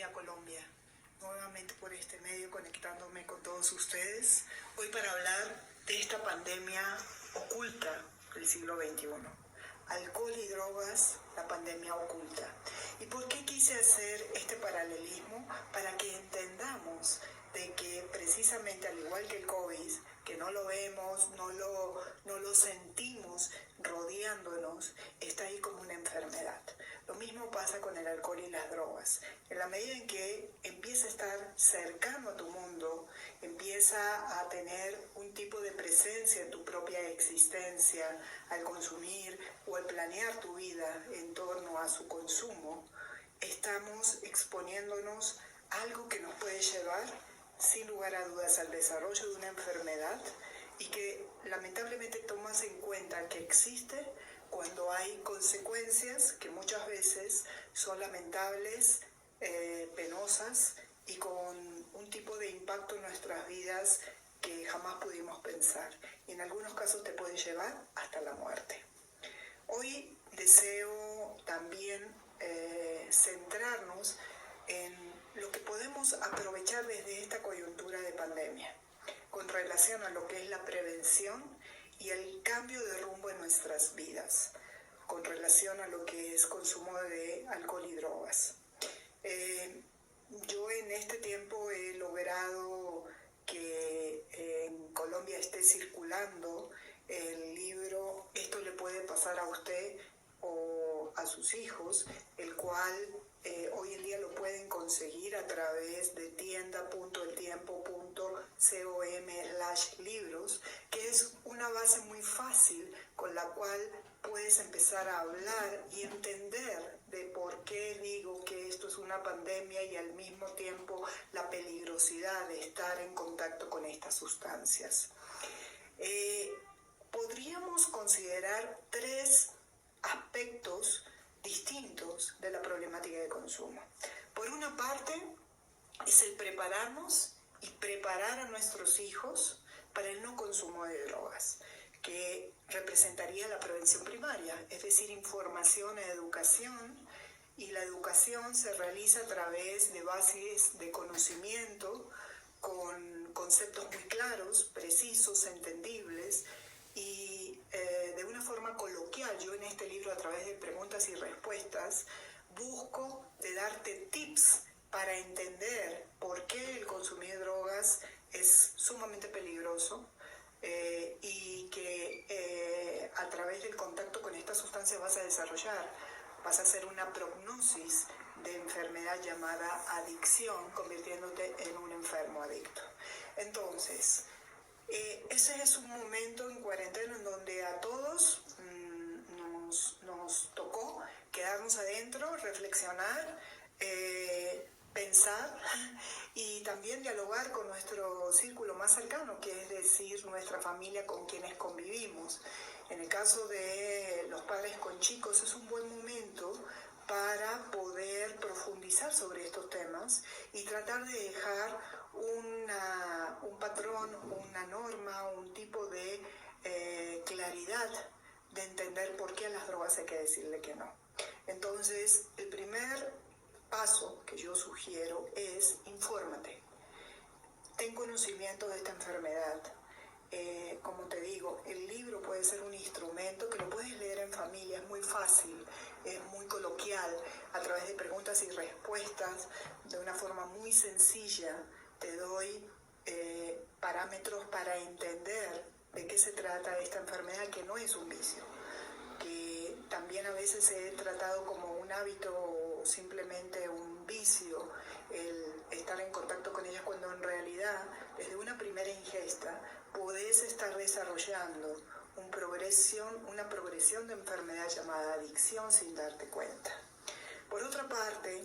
a Colombia, nuevamente por este medio conectándome con todos ustedes, hoy para hablar de esta pandemia oculta del siglo XXI. Alcohol y drogas, la pandemia oculta. ¿Y por qué quise hacer este paralelismo? Para que entendamos de que precisamente al igual que el COVID, que no lo vemos, no lo sentimos rodeándonos, está ahí como una enfermedad. Lo mismo pasa con el alcohol y las drogas. En la medida en que empieza a estar cercano a tu mundo, empieza a tener un tipo de presencia en tu propia existencia al consumir o al planear tu vida en torno a su consumo, estamos exponiéndonos a algo que nos puede llevar sin lugar a dudas al desarrollo de una enfermedad y que lamentablemente tomas en cuenta que existe cuando hay consecuencias que muchas veces son lamentables, penosas y con un tipo de impacto en nuestras vidas que jamás pudimos pensar. Y en algunos casos te puede llevar hasta la muerte. Hoy deseo también centrarnos en lo que podemos aprovechar desde esta coyuntura de pandemia con relación a lo que es la prevención y el cambio de rumbo en nuestras vidas con relación a lo que es consumo de alcohol y drogas. Yo en este tiempo he logrado que en Colombia esté circulando el libro Esto le puede pasar a usted o a sus hijos, el cual hoy en día lo pueden conseguir a través de tienda.eltiempo.com/libros, que es una base muy fácil con la cual puedes empezar a hablar y entender de por qué digo que esto es una pandemia y al mismo tiempo la peligrosidad de estar en contacto con estas sustancias. Podríamos considerar tres aspectos distintos de la problemática de consumo. Por una parte, es el prepararnos y preparar a nuestros hijos para el no consumo de drogas, que representaría la prevención primaria, es decir, información e educación, y la educación se realiza a través de bases de conocimiento con conceptos muy claros, precisos, entendibles, y de una forma coloquial. Yo en este libro, a través de preguntas y respuestas, busco de darte tips para entender por qué el consumir drogas es sumamente peligroso y que a través del contacto con estas sustancias vas a hacer una prognosis de enfermedad llamada adicción, convirtiéndote en un enfermo adicto. Entonces, ese es un momento en cuarentena en donde a todos nos tocó quedarnos adentro, reflexionar, pensar y también dialogar con nuestro círculo más cercano, que es decir, nuestra familia con quienes convivimos. En el caso de los padres con chicos es un buen momento para poder profundizar sobre estos temas y tratar de dejar un patrón, una norma, un tipo de claridad de entender por qué a las drogas hay que decirle que no. Entonces, el primer paso que yo sugiero es infórmate. Ten conocimiento de esta enfermedad. Como te digo, el libro puede ser un instrumento que lo puedes leer en familia, es muy fácil, es muy coloquial, a través de preguntas y respuestas, de una forma muy sencilla, te doy parámetros para entender de qué se trata esta enfermedad, que no es un vicio, que también a veces se he tratado como un hábito o simplemente un vicio, el estar en contacto con ellas, cuando en realidad desde una primera ingesta podés estar desarrollando una progresión de enfermedad llamada adicción sin darte cuenta. Por otra parte,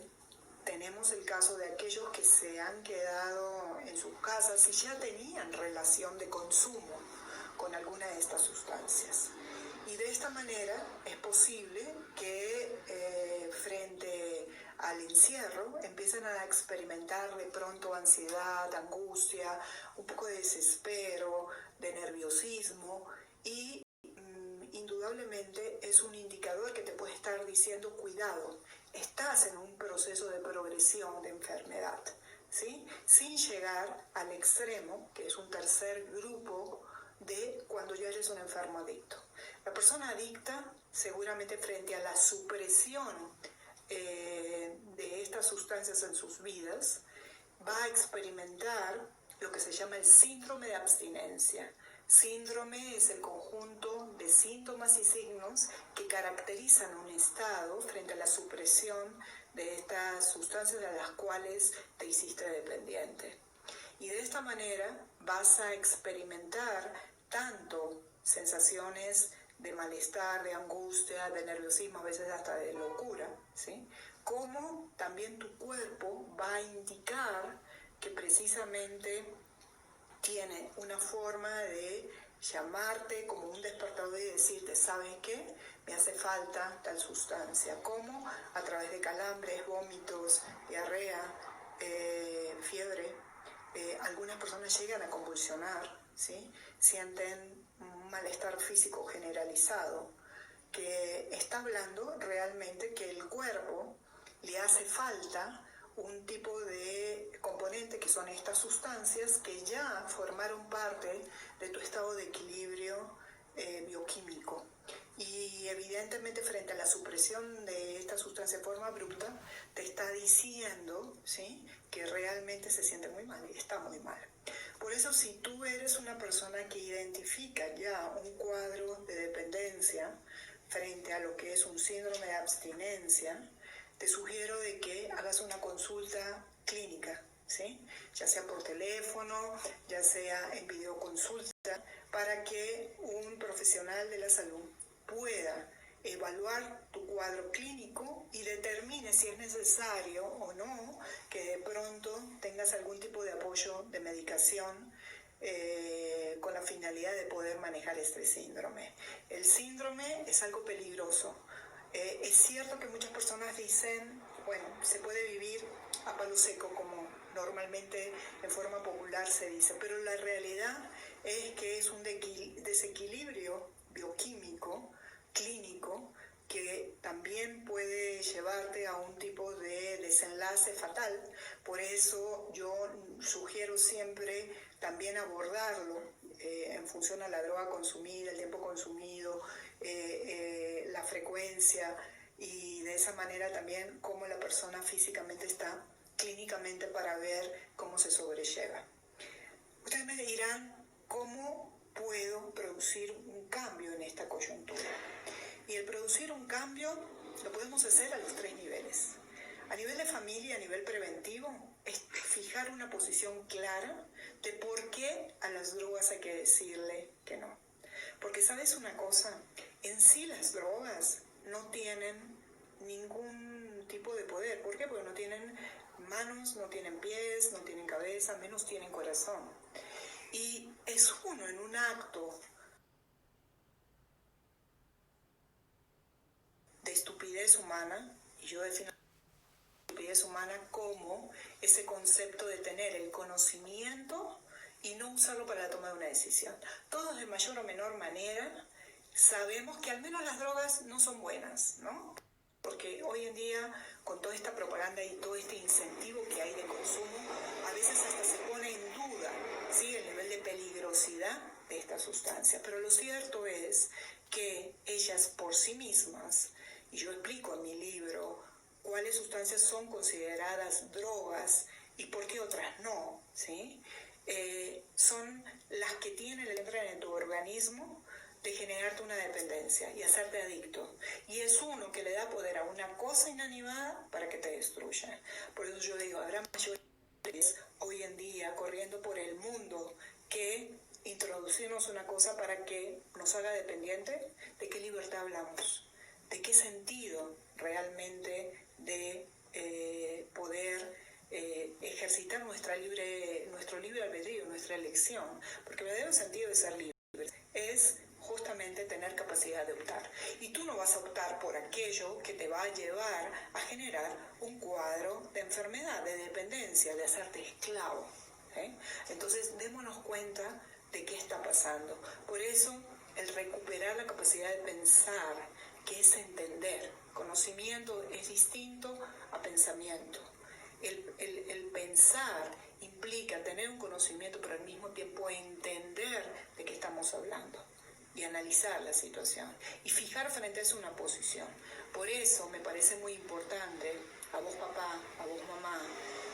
tenemos el caso de aquellos que se han quedado en sus casas y ya tenían relación de consumo con alguna de estas sustancias. Y de esta manera es posible que frente al encierro empiecen a experimentar de pronto ansiedad, angustia, un poco de desespero, de nerviosismo, y indudablemente es un indicador que te puede estar diciendo cuidado, estás en un proceso de progresión de enfermedad, ¿sí? Sin llegar al extremo, que es un tercer grupo de cuando ya eres un enfermo adicto. La persona adicta, seguramente frente a la supresión de estas sustancias en sus vidas, va a experimentar lo que se llama el síndrome de abstinencia. Síndrome es el conjunto de síntomas y signos que caracterizan un estado frente a la supresión de estas sustancias de las cuales te hiciste dependiente. Y de esta manera vas a experimentar tanto sensaciones de malestar, de angustia, de nerviosismo, a veces hasta de locura, ¿sí? Como también tu cuerpo va a indicar que precisamente tiene una forma de llamarte como un despertador y decirte, ¿sabes qué? Me hace falta tal sustancia, como a través de calambres, vómitos, diarrea, fiebre. Algunas personas llegan a convulsionar, ¿sí? Sienten un malestar físico generalizado, que está hablando realmente que el cuerpo le hace falta un tipo de componente que son estas sustancias que ya formaron parte de tu estado de equilibrio bioquímico. Y evidentemente frente a la supresión de esta sustancia de forma abrupta, te está diciendo, ¿sí?, que realmente se siente muy mal y está muy mal. Por eso, si tú eres una persona que identifica ya un cuadro de dependencia frente a lo que es un síndrome de abstinencia, te sugiero de que hagas una consulta clínica, ¿sí? Ya sea por teléfono, ya sea en videoconsulta, para que un profesional de la salud pueda evaluar tu cuadro clínico y determine si es necesario o no que de pronto tengas algún tipo de apoyo de medicación con la finalidad de poder manejar este síndrome. El síndrome es algo peligroso. Es cierto que muchas personas dicen, bueno, se puede vivir a palo seco como normalmente en forma popular se dice, pero la realidad es que es un desequilibrio bioquímico, clínico, que también puede llevarte a un tipo de desenlace fatal. Por eso yo sugiero siempre también abordarlo en función a la droga consumida, el tiempo consumido, la frecuencia, y de esa manera también cómo la persona físicamente está clínicamente para ver cómo se sobrelleva. Ustedes me dirán, ¿cómo puedo producir un cambio en esta coyuntura? Y el producir un cambio lo podemos hacer a los 3 niveles. A nivel de familia, a nivel preventivo, es fijar una posición clara de por qué a las drogas hay que decirle que no. Porque, ¿sabes una cosa? En sí las drogas no tienen ningún tipo de poder. ¿Por qué? Porque no tienen manos, no tienen pies, no tienen cabeza, menos tienen corazón. Y es uno en un acto de estupidez humana, y yo defino estupidez humana como ese concepto de tener el conocimiento y no usarlo para la toma de una decisión. Todos de mayor o menor manera sabemos que al menos las drogas no son buenas, ¿no? Porque hoy en día, con toda esta propaganda y todo este incentivo que hay de consumo, a veces hasta se pone en duda, ¿sí?, el nivel de peligrosidad de esta sustancia. Pero lo cierto es que ellas por sí mismas, y yo explico en mi libro cuáles sustancias son consideradas drogas y por qué otras no, ¿sí?, son las que tienen el entrar en tu organismo de generarte una dependencia y hacerte adicto. Y es uno que le da poder a una cosa inanimada para que te destruya. Por eso yo digo, habrá mayores hoy en día corriendo por el mundo que introducirnos una cosa para que nos haga dependiente. ¿De qué libertad hablamos? ¿De qué sentido realmente de poder ejercitar nuestro libre albedrío, nuestra elección? Porque el verdadero sentido de ser libre es justamente tener capacidad de optar. Y tú no vas a optar por aquello que te va a llevar a generar un cuadro de enfermedad, de dependencia, de hacerte esclavo. Entonces, démonos cuenta de qué está pasando. Por eso, el recuperar la capacidad de pensar, que es entender Conocimiento es distinto a pensamiento. El pensar implica tener un conocimiento, pero al mismo tiempo entender de qué estamos hablando y analizar la situación y fijar frente a eso una posición. Por eso me parece muy importante, a vos papá, a vos mamá,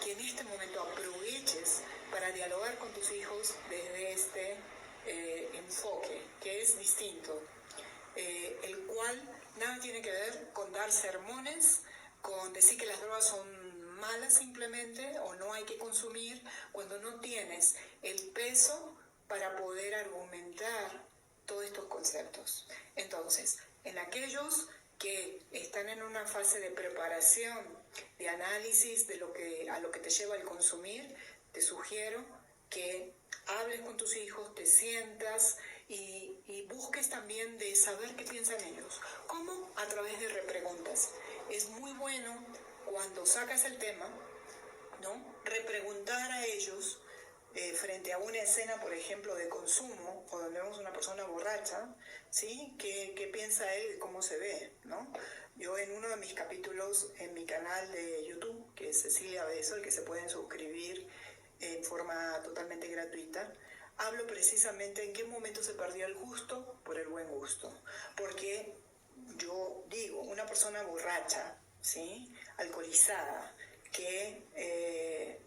que en este momento aproveches para dialogar con tus hijos desde este enfoque, que es distinto, el cual nada tiene que ver con dar sermones, con decir que las drogas son malas simplemente o no hay que consumir, cuando no tienes el peso para poder argumentar todos estos conceptos. Entonces, en aquellos que están en una fase de preparación, de análisis de a lo que te lleva el consumir, te sugiero que hables con tus hijos, te sientas y busques también de saber qué piensan ellos. ¿Cómo? A través de repreguntas. Es muy bueno cuando sacas el tema, ¿no? Repreguntar a ellos frente a una escena, por ejemplo, de consumo, o donde vemos una persona borracha, ¿sí? ¿Qué piensa él? ¿Cómo se ve? ¿No? Yo en uno de mis capítulos en mi canal de YouTube, que es Cecilia Beso, el que se pueden suscribir en forma totalmente gratuita, hablo precisamente en qué momento se perdió el gusto por el buen gusto. Porque yo digo, una persona borracha, ¿sí? Alcoholizada, que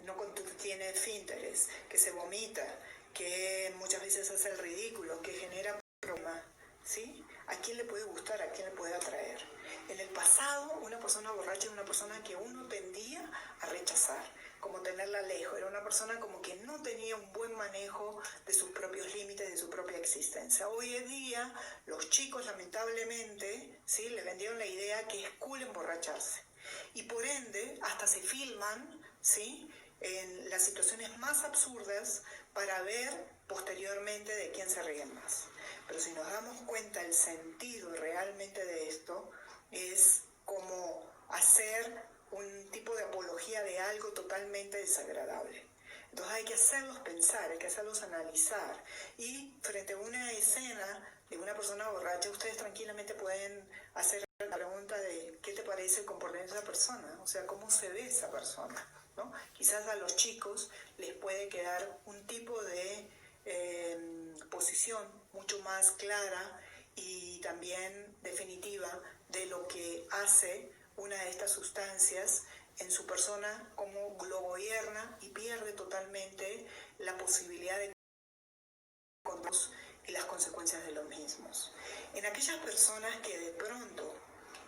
no tiene esfínteres, que se vomita, que muchas veces hace el ridículo, que genera problemas, ¿sí? ¿A quién le puede gustar? ¿A quién le puede atraer? En el pasado, una persona borracha era una persona que uno tendía a rechazar, como tenerla lejos. Era una persona como que no tenía un buen manejo de sus propios límites, de su propia existencia. Hoy en día, los chicos, lamentablemente, ¿sí? Le vendieron la idea que es cool emborracharse. Y por ende, hasta se filman, ¿sí? En las situaciones más absurdas para ver posteriormente de quién se ríen más. Pero si nos damos cuenta, el sentido realmente de esto es como hacer un tipo de apología de algo totalmente desagradable. Entonces hay que hacerlos pensar, hay que hacerlos analizar. Y frente a una escena de una persona borracha, ustedes tranquilamente pueden hacer la pregunta de ¿qué te parece el comportamiento de esa persona? O sea, ¿cómo se ve esa persona? ¿No? Quizás a los chicos les puede quedar un tipo de posición mucho más clara y también definitiva de lo que hace una de estas sustancias en su persona, como lo gobierna y pierde totalmente la posibilidad de control y las consecuencias de los mismos. En aquellas personas que de pronto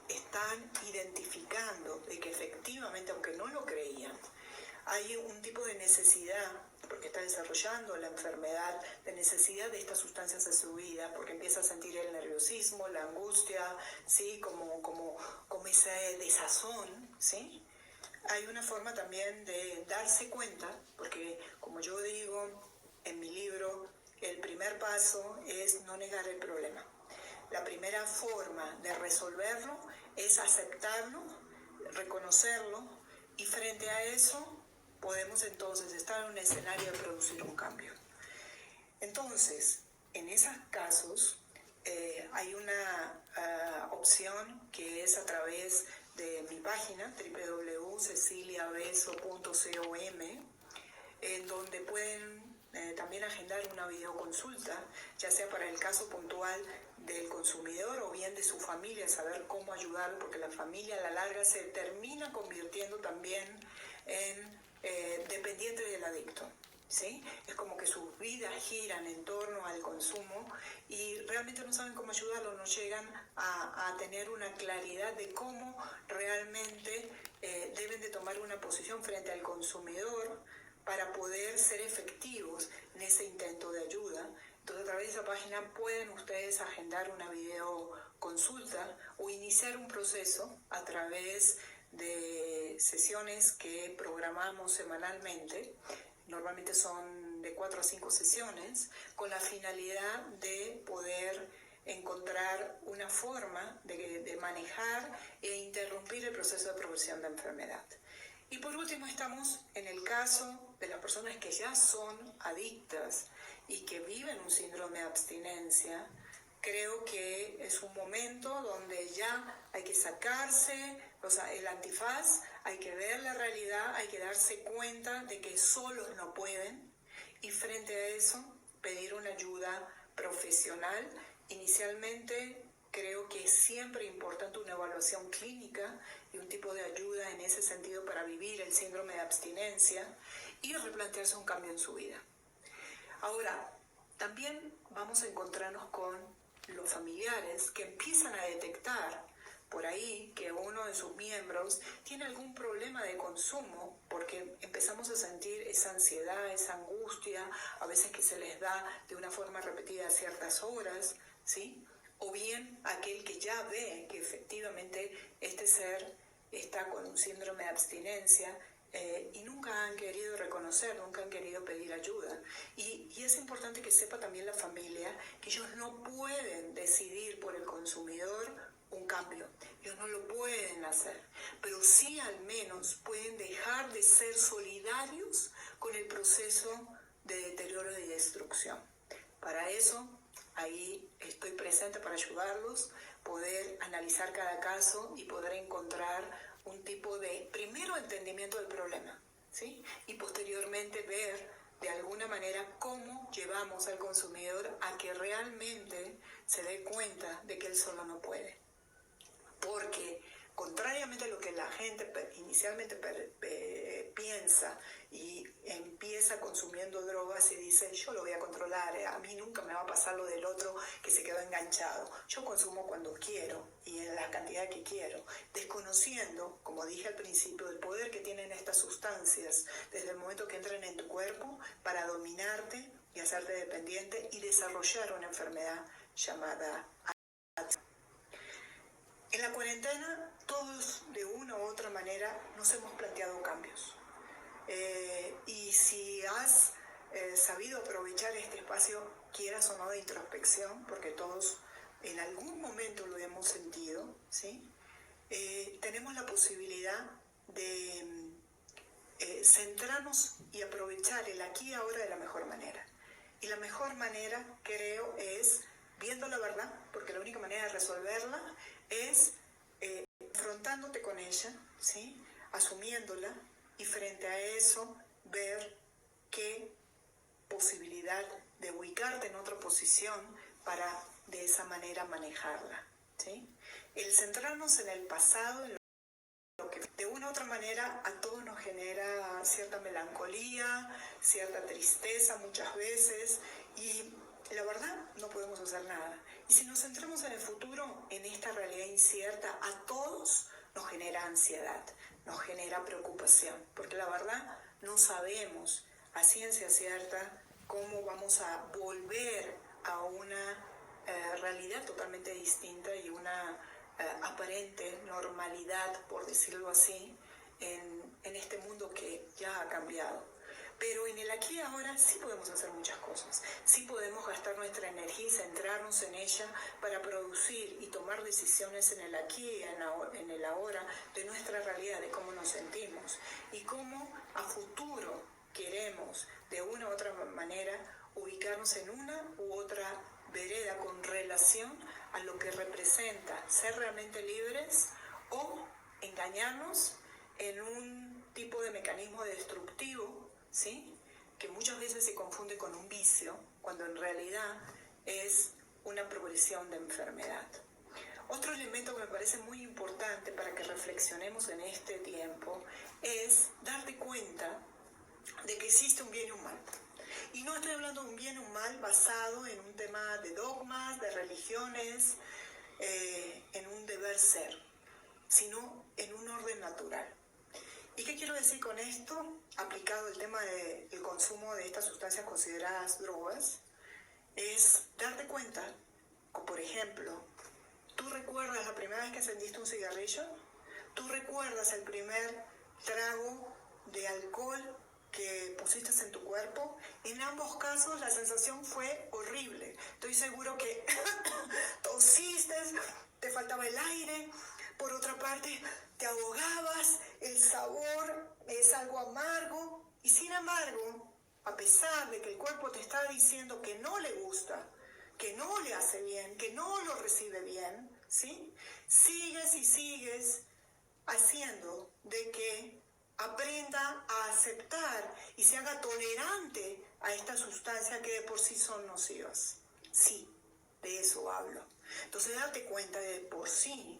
están identificando de que efectivamente, aunque no lo creían, hay un tipo de necesidad, porque está desarrollando la enfermedad, de necesidad de estas sustancias en su vida, porque empieza a sentir el nerviosismo, la angustia, ¿sí? como ese desazón, ¿sí? Hay una forma también de darse cuenta, porque como yo digo en mi libro, el primer paso es no negar el problema. La primera forma de resolverlo es aceptarlo, reconocerlo, y frente a eso podemos entonces estar en un escenario de producir un cambio. Entonces, en esos casos hay una opción que es a través de mi página www.ceciliabeso.com, en donde pueden también agendar una videoconsulta, ya sea para el caso puntual del consumidor o bien de su familia, saber cómo ayudarlo, porque la familia a la larga se termina convirtiendo también en dependiente del adicto, ¿sí? Es como que sus vidas giran en torno al consumo y realmente no saben cómo ayudarlo, no llegan a tener una claridad de cómo realmente deben de tomar una posición frente al consumidor para poder ser efectivos en ese intento de ayuda. Entonces, a través de esa página pueden ustedes agendar una videoconsulta o iniciar un proceso a través de sesiones que programamos semanalmente. Normalmente son de 4 a 5 sesiones, con la finalidad de poder encontrar una forma de manejar e interrumpir el proceso de progresión de enfermedad. Y por último estamos en el caso de las personas que ya son adictas y que viven un síndrome de abstinencia, creo que es un momento donde ya hay que sacarse el antifaz, hay que ver la realidad, hay que darse cuenta de que solos no pueden y frente a eso pedir una ayuda profesional. Inicialmente creo que es siempre importante una evaluación clínica y un tipo de ayuda en ese sentido para vivir el síndrome de abstinencia y replantearse un cambio en su vida. Ahora, también vamos a encontrarnos con los familiares que empiezan a detectar por ahí que uno de sus miembros tiene algún problema de consumo, porque empezamos a sentir esa ansiedad, esa angustia, a veces que se les da de una forma repetida a ciertas horas, ¿sí? O bien aquel que ya ve que efectivamente este ser está con un síndrome de abstinencia, y nunca han querido reconocer, nunca han querido pedir ayuda. Y es importante que sepa también la familia que ellos no pueden decidir por el consumidor un cambio, ellos no lo pueden hacer, pero sí al menos pueden dejar de ser solidarios con el proceso de deterioro y destrucción. Para eso, ahí estoy presente para ayudarlos, poder analizar cada caso y poder encontrar un tipo de, primero, entendimiento del problema, ¿sí? Y posteriormente ver de alguna manera cómo llevamos al consumidor a que realmente se dé cuenta de que él solo no puede. Porque contrariamente a lo que la gente inicialmente piensa y empieza consumiendo drogas y dice, yo lo voy a controlar, a mí nunca me va a pasar lo del otro que se quedó enganchado. Yo consumo cuando quiero y en la cantidad que quiero, desconociendo, como dije al principio, el poder que tienen estas sustancias desde el momento que entran en tu cuerpo para dominarte y hacerte dependiente y desarrollar una enfermedad llamada adicción. En la cuarentena, todos de una u otra manera nos hemos planteado cambios. Y si has sabido aprovechar este espacio, quieras o no, de introspección, porque todos en algún momento lo hemos sentido, ¿sí? Tenemos la posibilidad de centrarnos y aprovechar el aquí y ahora de la mejor manera. Y la mejor manera, creo, es viendo la verdad, porque la única manera de resolverla es confrontándote con ella, ¿sí? Asumiéndola, y frente a eso ver qué posibilidad de ubicarte en otra posición para de esa manera manejarla, ¿sí? El centrarnos en el pasado, en lo que de una u otra manera a todos nos genera cierta melancolía, cierta tristeza muchas veces, y la verdad no podemos hacer nada. Y si nos centramos en el futuro, en esta realidad incierta, a todos nos genera ansiedad, nos genera preocupación, porque la verdad no sabemos a ciencia cierta cómo vamos a volver a una realidad totalmente distinta y una aparente normalidad, por decirlo así, en este mundo que ya ha cambiado. Pero en el aquí y ahora sí podemos hacer muchas cosas. Sí podemos gastar nuestra energía y centrarnos en ella para producir y tomar decisiones en el aquí y en el ahora de nuestra realidad, de cómo nos sentimos y cómo a futuro queremos de una u otra manera ubicarnos en una u otra vereda con relación a lo que representa ser realmente libres o engañarnos en un tipo de mecanismo destructivo, ¿sí? Que muchas veces se confunde con un vicio, cuando en realidad es una progresión de enfermedad. Otro elemento que me parece muy importante para que reflexionemos en este tiempo es darte cuenta de que existe un bien y un mal. Y no estoy hablando de un bien y un mal basado en un tema de dogmas, de religiones, en un deber ser, sino en un orden natural. ¿Y qué quiero decir con esto? Aplicado el tema del consumo de estas sustancias consideradas drogas, es darte cuenta, o por ejemplo, ¿tú recuerdas la primera vez que encendiste un cigarrillo? ¿Tú recuerdas el primer trago de alcohol que pusiste en tu cuerpo? En ambos casos la sensación fue horrible. Estoy seguro que tosiste, te faltaba el aire, por otra parte te ahogabas, el sabor es algo amargo, y sin embargo, a pesar de que el cuerpo te está diciendo que no le gusta, que no le hace bien, que no lo recibe bien, ¿sí? Sigues y sigues haciendo de que aprenda a aceptar y se haga tolerante a estas sustancias que de por sí son nocivas. Sí, de eso hablo. Entonces date cuenta de por sí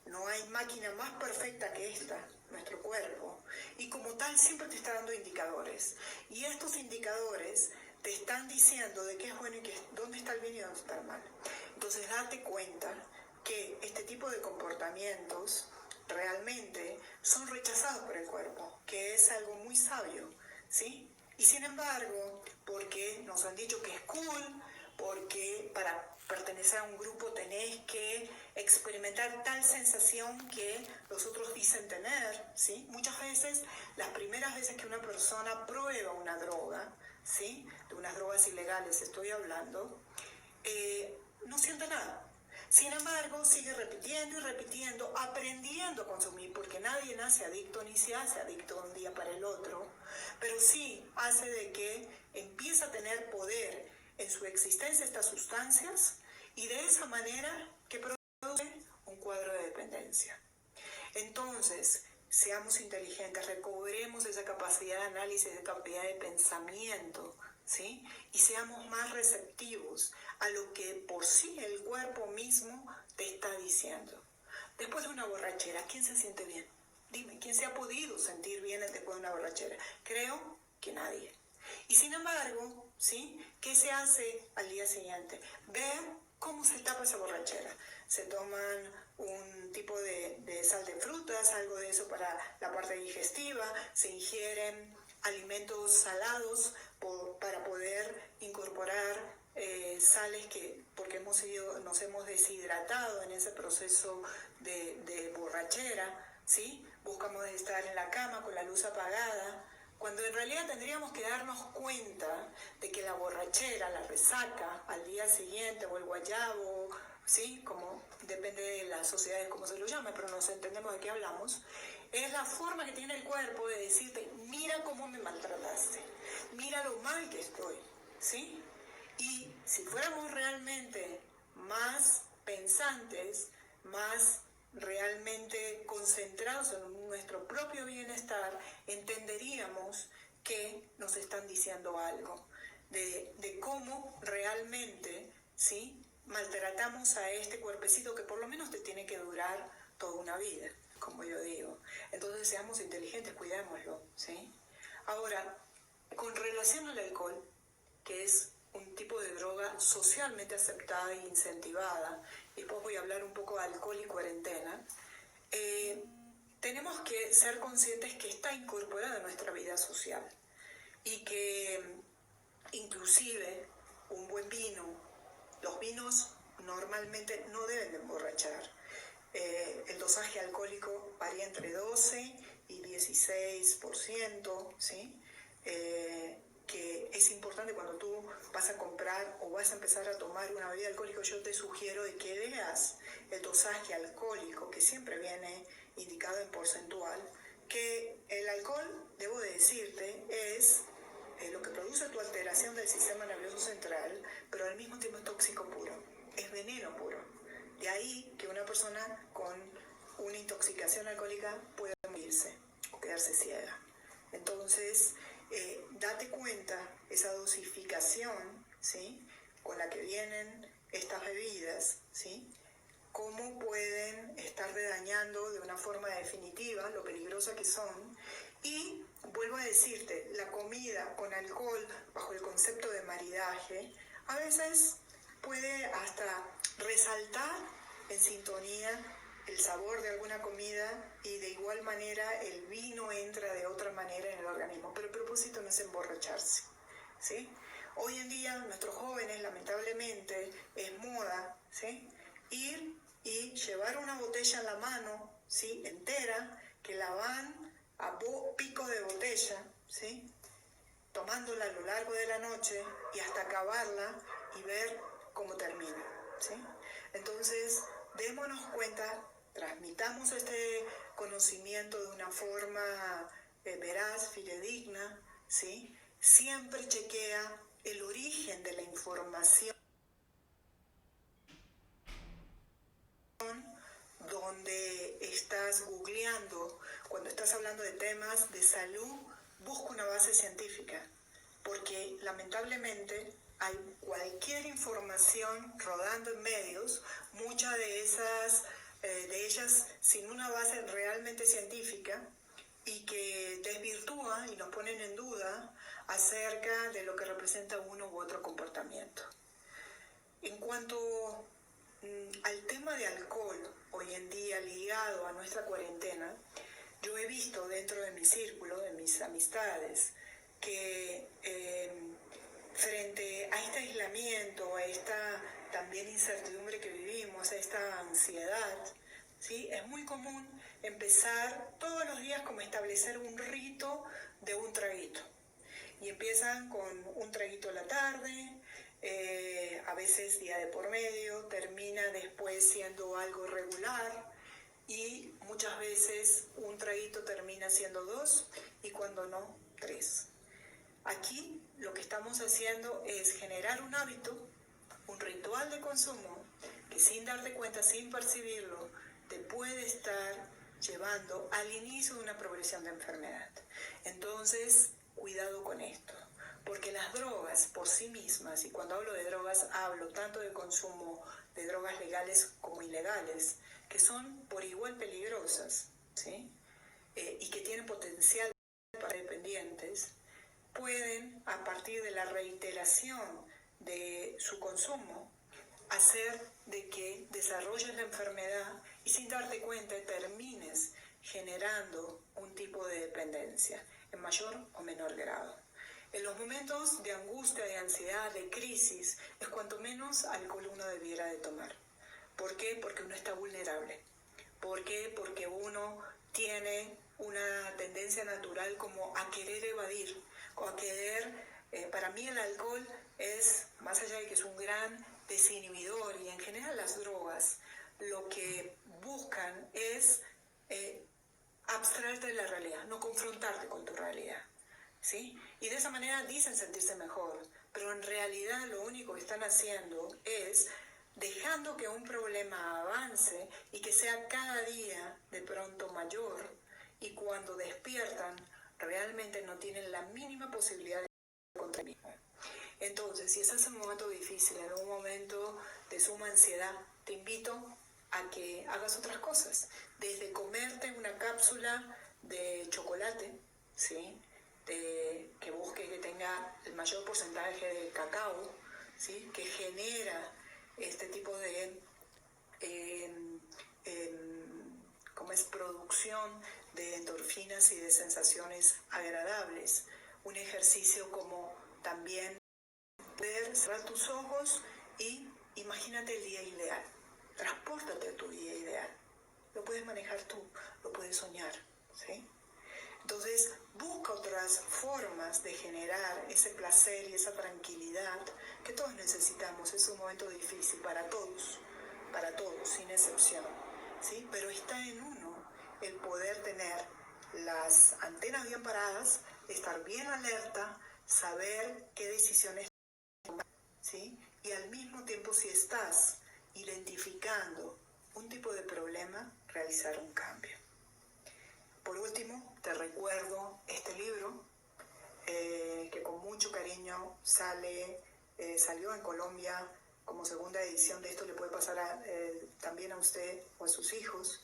no hay máquina más perfecta que esta, nuestro cuerpo, y como tal siempre te está dando indicadores. Y estos indicadores te están diciendo de qué es bueno y dónde está el bien y dónde está el mal. Entonces date cuenta que este tipo de comportamientos realmente son rechazados por el cuerpo, que es algo muy sabio, ¿sí? Y sin embargo, porque nos han dicho que es cool, porque para pertenecer a un grupo tenés que experimentar tal sensación que los otros dicen tener, ¿sí? Muchas veces, las primeras veces que una persona prueba una droga, ¿sí? De unas drogas ilegales estoy hablando, no siente nada. Sin embargo, sigue repitiendo y repitiendo, aprendiendo a consumir, porque nadie nace adicto ni se hace adicto de un día para el otro, pero sí hace de que empieza a tener poder en su existencia estas sustancias y de esa manera que produce un cuadro de dependencia. Entonces, seamos inteligentes, recobremos esa capacidad de análisis, esa capacidad de pensamiento, ¿sí? Y seamos más receptivos a lo que por sí el cuerpo mismo te está diciendo. Después de una borrachera, ¿quién se siente bien? Dime, ¿quién se ha podido sentir bien después de una borrachera? Creo que nadie. Y sin embargo, ¿sí? ¿Qué se hace al día siguiente? Ver cómo se tapa esa borrachera. Se toman un tipo de sal de frutas, algo de eso para la parte digestiva, se ingieren alimentos salados para poder incorporar sales porque nos hemos deshidratado en ese proceso de borrachera, ¿sí? Buscamos estar en la cama con la luz apagada, cuando en realidad tendríamos que darnos cuenta de que la borrachera, la resaca al día siguiente o el guayabo, ¿sí? Como depende de las sociedades como se lo llame, pero nos entendemos de qué hablamos, es la forma que tiene el cuerpo de decirte, mira cómo me maltrataste, mira lo mal que estoy, ¿sí? Y si fuéramos realmente más pensantes, más realmente concentrados en nuestro propio bienestar, entenderíamos que nos están diciendo algo, de cómo realmente, ¿sí? Maltratamos a este cuerpecito que por lo menos te tiene que durar toda una vida, como yo digo. Entonces seamos inteligentes, cuidémoslo, ¿sí? Ahora, con relación al alcohol, que es un tipo de droga socialmente aceptada e incentivada, y después voy a hablar un poco de alcohol y cuarentena, tenemos que ser conscientes que está incorporada en nuestra vida social y que inclusive un buen vino, los vinos normalmente no deben de emborrachar. El dosaje alcohólico varía entre 12 y 16%, ¿sí? Que es importante cuando tú vas a comprar o vas a empezar a tomar una bebida alcohólica, yo te sugiero de que veas el dosaje alcohólico, que siempre viene indicado en porcentual, que el alcohol, debo de decirte, es lo que produce tu alteración del sistema nervioso central, pero al mismo tiempo es tóxico puro, es veneno puro. De ahí que una persona con una intoxicación alcohólica puede morirse o quedarse ciega. Entonces, date cuenta esa dosificación, ¿sí? Con la que vienen estas bebidas, ¿sí? Cómo pueden estar dañando de una forma definitiva lo peligrosa que son. Y vuelvo a decirte, la comida con alcohol bajo el concepto de maridaje a veces puede hasta resaltar en sintonía el sabor de alguna comida y de igual manera el vino entra de otra manera en el organismo, pero el propósito no es emborracharse, ¿sí? Hoy en día nuestros jóvenes lamentablemente es moda, ¿sí? Ir y llevar una botella en la mano, ¿sí? Entera, que la van a pico de botella, ¿sí? Tomándola a lo largo de la noche y hasta acabarla y ver cómo termina, ¿sí? Entonces, démonos cuenta, transmitamos este conocimiento de una forma veraz, fidedigna, ¿sí? Siempre chequea el origen de la información cuando estás hablando de temas de salud, busca una base científica, porque lamentablemente hay cualquier información rodando en medios, muchas de ellas sin una base realmente científica, y que desvirtúa y nos ponen en duda acerca de lo que representa uno u otro comportamiento. En cuanto al tema de alcohol, hoy en día ligado a nuestra cuarentena, yo he visto dentro de mi círculo, de mis amistades, que frente a este aislamiento, a esta también incertidumbre que vivimos, a esta ansiedad, ¿sí? Es muy común empezar todos los días como establecer un rito de un traguito. Y empiezan con un traguito a la tarde, a veces día de por medio, termina después siendo algo regular y muchas veces un traguito termina siendo 2 y cuando no, 3. Aquí lo que estamos haciendo es generar un hábito, un ritual de consumo que sin darte cuenta, sin percibirlo, te puede estar llevando al inicio de una progresión de enfermedad. Entonces, cuidado con esto, porque las drogas por sí mismas, y cuando hablo de drogas hablo tanto de consumo de drogas legales como ilegales, que son por igual peligrosas, ¿sí? Y que tienen potencial para dependientes, pueden, a partir de la reiteración de su consumo, hacer de que desarrolles la enfermedad y sin darte cuenta termines generando un tipo de dependencia en mayor o menor grado. En los momentos de angustia, de ansiedad, de crisis, es cuanto menos alcohol uno debiera de tomar. ¿Por qué? Porque uno está vulnerable. ¿Por qué? Porque uno tiene una tendencia natural como a querer evadir, o a querer, para mí el alcohol es, más allá de que es un gran desinhibidor, y en general las drogas, lo que buscan es abstraerte de la realidad, no confrontarte con tu realidad, ¿sí? Y de esa manera dicen sentirse mejor, pero en realidad lo único que están haciendo es dejando que un problema avance y que sea cada día de pronto mayor, y cuando despiertan realmente no tienen la mínima posibilidad de contra mí. Entonces, si estás en un momento difícil, en un momento de suma ansiedad, te invito a que hagas otras cosas, desde comerte una cápsula de chocolate, ¿sí? Que busque que tenga el mayor porcentaje de cacao, ¿sí? Que genera este tipo de como es producción de endorfinas y de sensaciones agradables. Un ejercicio como también poder cerrar tus ojos y imagínate el día ideal. Transpórtate a tu día ideal. Lo puedes manejar tú, lo puedes soñar, ¿sí? Entonces, busca otras formas de generar ese placer y esa tranquilidad que todos necesitamos. Es un momento difícil para todos, sin excepción, ¿sí? Pero está en uno el poder tener las antenas bien paradas, estar bien alerta, saber qué decisiones tomar, ¿sí? Y al mismo tiempo, si estás identificando un tipo de problema, realizar un cambio. Por último, te recuerdo este libro que con mucho cariño salió en Colombia como segunda edición. De esto le puede pasar también a usted o a sus hijos.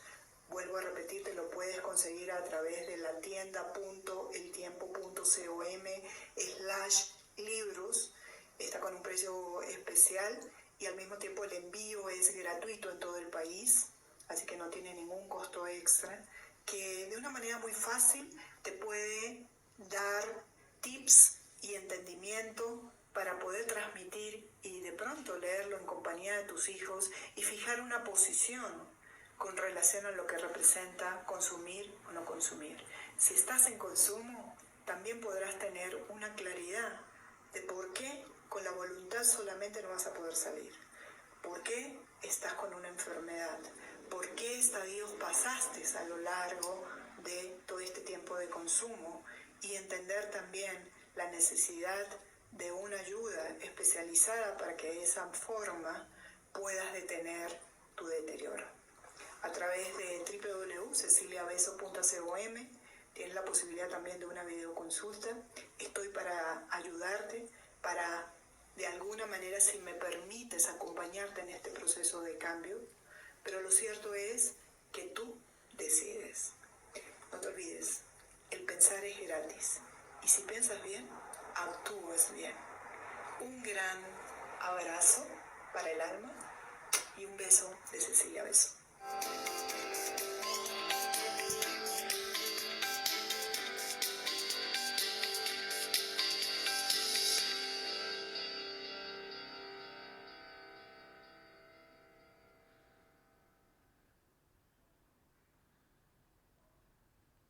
Vuelvo a repetirte, lo puedes conseguir a través de la tienda.eltiempo.com/libros. Está con un precio especial y al mismo tiempo el envío es gratuito en todo el país, así que no tiene ningún costo extra, que de una manera muy fácil te puede dar tips y entendimiento para poder transmitir y de pronto leerlo en compañía de tus hijos y fijar una posición con relación a lo que representa consumir o no consumir. Si estás en consumo, también podrás tener una claridad de por qué con la voluntad solamente no vas a poder salir, por qué estás con una enfermedad, por qué estadios pasaste a lo largo de todo este tiempo de consumo, y entender también la necesidad de una ayuda especializada para que de esa forma puedas detener tu deterioro. a través de www.ceciliabeso.com. Tienes la posibilidad también de una videoconsulta. Estoy para ayudarte, para de alguna manera, si me permites, acompañarte en este proceso de cambio. Pero lo cierto es que tú decides. No te olvides, el pensar es gratis. Y si piensas bien, actúas bien. Un gran abrazo para el alma y un beso de Cecilia Beso.